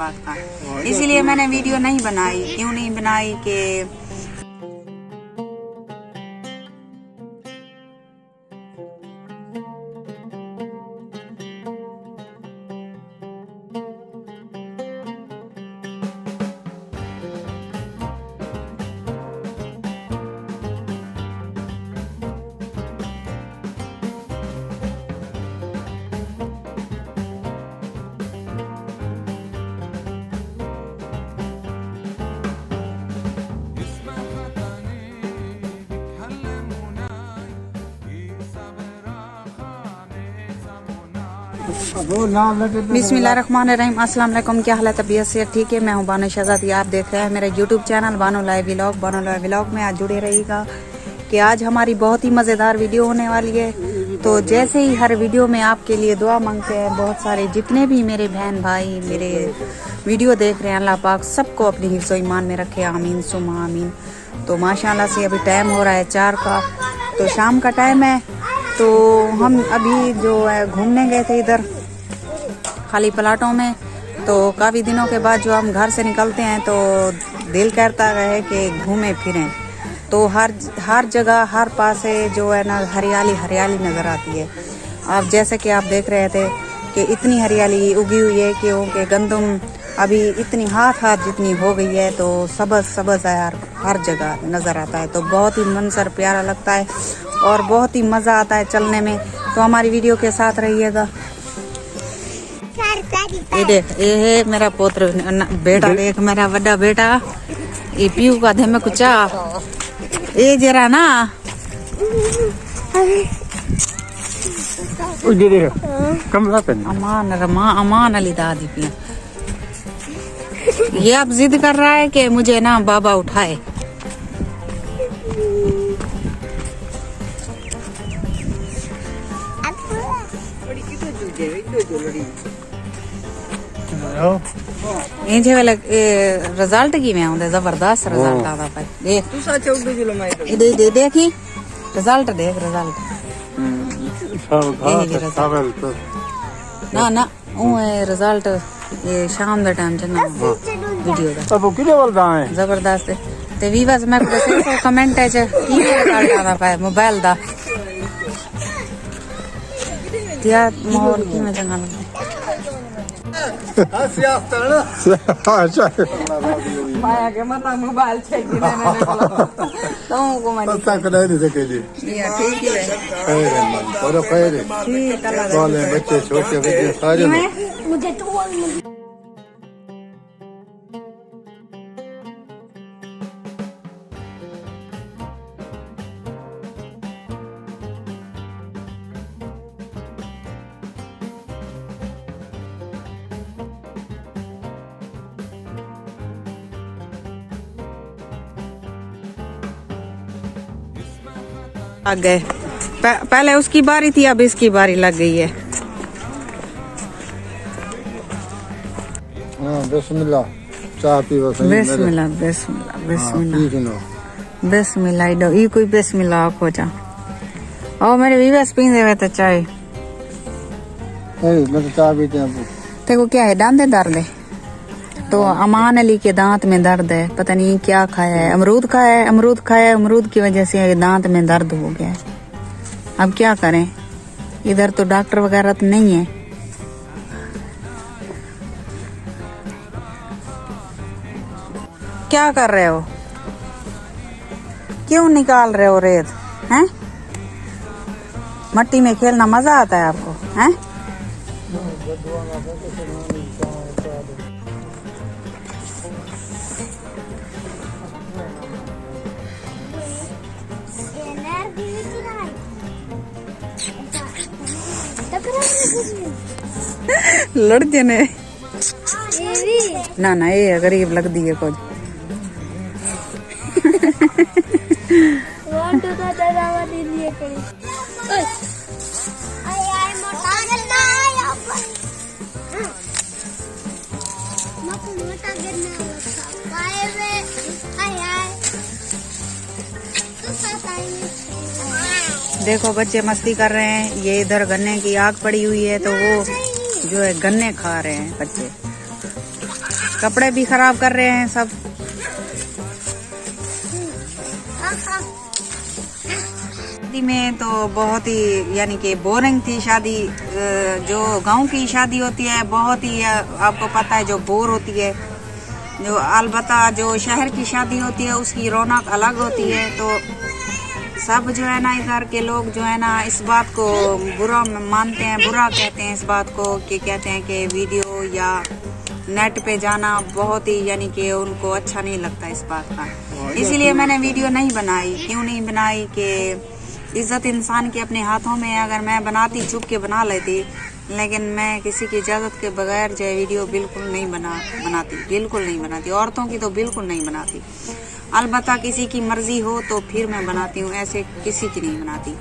बात का, इसीलिए मैंने वीडियो नहीं बनाई। क्यों नहीं बनाई कि बिस्मिल्लाहिर्रहमानिर्रहीम। अस्सलाम वालेकुम। क्या हाल है? तबीयत से ठीक है? मैं हूँ बानो शहजादी। आप देख रहे हैं मेरा YouTube channel Bano live vlog. Bano live vlog में आज जुड़े रहिएगा कि आज हमारी बहुत ही मज़ेदार वीडियो होने वाली है। तो जैसे ही हर वीडियो में आपके लिए दुआ मांगते हैं, बहुत सारे जितने भी मेरे बहन भाई मेरे वीडियो देख रहे हैं, अल्लाह पाक सबको अपनी हिफ्ज़ ईमान में रखे, आमीन सुम्मा आमीन। तो माशाल्लाह से अभी टाइम हो रहा है 4 का, तो शाम का टाइम है। तो हम अभी जो है घूमने गए थे इधर खाली प्लाटों में। तो काफ़ी दिनों के बाद जो हम घर से निकलते हैं तो दिल करता है कि घूमें फिरें। तो हर जगह हर पासे जो है ना हरियाली हरियाली नज़र आती है। आप जैसे कि आप देख रहे थे कि इतनी हरियाली उगी हुई है क्योंकि गंदम अभी इतनी हाथ जितनी हो गई है, तो सबज सबज है हर जगह नज़र आता है। तो बहुत ही मंजर प्यारा लगता है और बहुत ही मज़ा आता है चलने में। तो हमारी वीडियो के साथ रहिएगा। ये देख, ये है मेरा पुत्र बेटा, देख मेरा बड़ा बेटा, ये पीयू का धे में कुछ ये जरा ना अमान रमा अमान अली दादी पिया। ये अब जिद कर रहा है कि मुझे ना बाबा उठाए। रिजल्ट की मैं आंदे जबरदस्त रिजल्ट आता पे देख देखी रिजल्ट देख रिजल्ट ना ना रिजल्ट ये शाम दा टाइम च ना वीडियो दा अब किले बोलदा है जबरदस्त ते वीवर्स मैं को कमेंट है च की रिजल्ट आता पे मोबाइल दा दिया माहौल की में चंगा लगदा माया के मता मोबाइल छे कि मैंने तो को मानी पता करे नहीं सके जी ये ठीक है और खैर ठीक है बोले बच्चे छोटे बच्चे सारे मुझे तो लग गए। पहले उसकी बारी थी, अब इसकी बारी लग गई है। बिस्मिल्लाह चाह पी बस बिस्मिल्लाह बिस्मिल्लाह बिस्मिल्लाह बिस्मिल्लाह दो ई कोई बिस्मिल्लाह आखो जा। ओ मेरे विवस पींदे वे तो चाय मैं तो चाह पीते हैं। देखो क्या है, दांत दर्द है। तो अमान अली के दांत में दर्द है, पता नहीं क्या खाया है, अमरूद खाया है, अमरूद की वजह से दांत में दर्द हो गया है। अब क्या करें, इधर तो डॉक्टर वगैरह तो नहीं है। क्या कर रहे हो, क्यों निकाल रहे हो रेत हैं? मट्टी में खेलना मजा आता है आपको हैं? लड़के ने ना ना ये गरीब लग दी है कुछ देखो बच्चे मस्ती कर रहे हैं। ये इधर गन्ने की आग पड़ी हुई है तो वो जो है गन्ने खा रहे हैं बच्चे। कपड़े भी खराब कर रहे हैं सब। शादी में तो बहुत ही यानी कि बोरिंग थी शादी। जो गांव की शादी होती है बहुत ही आपको पता है जो बोर होती है, जो अलबत्ता जो शहर की शादी होती है उसकी रौनक अलग होती है। तो सब जो है ना इधर के लोग जो है ना इस बात को बुरा मानते हैं, बुरा कहते हैं इस बात को कि कहते हैं कि वीडियो या नेट पे जाना बहुत ही यानी कि उनको अच्छा नहीं लगता इस बात का। इसीलिए मैंने वीडियो नहीं बनाई। क्यों नहीं बनाई कि इज्जत इंसान के अपने हाथों में। अगर मैं बनाती छुप के बना लेती, लेकिन मैं किसी की इजाज़त के बगैर जो वीडियो बिल्कुल नहीं बनाती, बिल्कुल नहीं बनाती। औरतों की तो बिल्कुल नहीं बनाती। अलबत्ता किसी की मर्जी हो तो फिर मैं बनाती हूँ, ऐसे किसी की नहीं बनाती।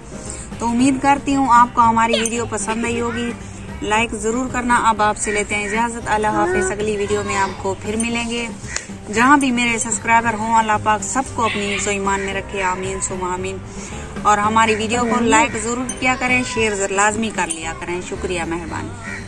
तो उम्मीद करती हूँ आपको हमारी वीडियो पसंद आई होगी। लाइक ज़रूर करना। अब आपसे लेते हैं इजाज़त। अल्लाह हाफ़िज़। अगली वीडियो में आपको फिर मिलेंगे। जहाँ भी मेरे सब्सक्राइबर हों अल्लाह पाक सबको अपनी हिफ्ज़ ईमान में रखे, आमीन सुम्मा आमीन। और हमारी वीडियो को लाइक ज़रूर किया करें, शेयर लाजमी कर लिया करें। शुक्रिया, मेहरबानी।